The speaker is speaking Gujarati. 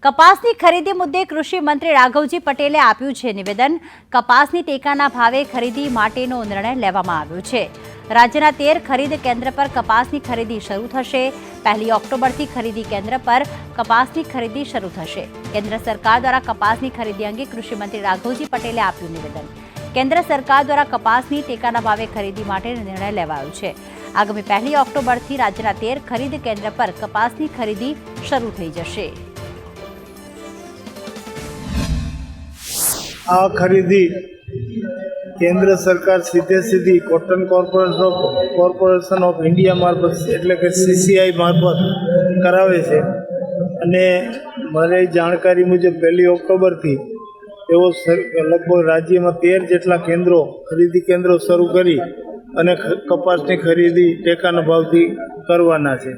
કપાસની ખરીદી મુદ્દે કૃષિ મંત્રી રાઘવજી પટેલે આપ્યું છે નિવેદન। કપાસની ટેકાના ભાવે ખરીદી માટેનો નિર્ણય લેવામાં આવ્યો છે। રાજ્યના 13 ખરીદ કેન્દ્ર પર કપાસની ખરીદી શરૂ થશે। 1 ઓક્ટોબરથી ખરીદી કેન્દ્ર પર કપાસની ખરીદી શરૂ થશે। કેન્દ્ર સરકાર દ્વારા કપાસની ખરીદી અંગે કૃષિ મંત્રી રાઘવજી પટેલે આપ્યું નિવેદન। કેન્દ્ર સરકાર દ્વારા કપાસની ટેકાના ભાવે ખરીદી માટે નિર્ણય લેવાયો છે। આગામી 1 ઓક્ટોબરથી રાજ્યના 13 ખરીદ કેન્દ્ર પર કપાસની ખરીદી શરૂ થઈ જશે। આ ખરીદી કેન્દ્ર સરકાર સીધી કોટન કોર્પોરેશન ઓફ ઇન્ડિયા મારફત એટલે કે CCI મારફત કરાવે છે અને મારી જાણકારી મુજબ 1 ઓક્ટોબરથી તેઓ લગભગ રાજ્યમાં 13 જેટલા ખરીદી કેન્દ્રો શરૂ કરી અને કપાસની ખરીદી ટેકાના ભાવથી કરવાના છે।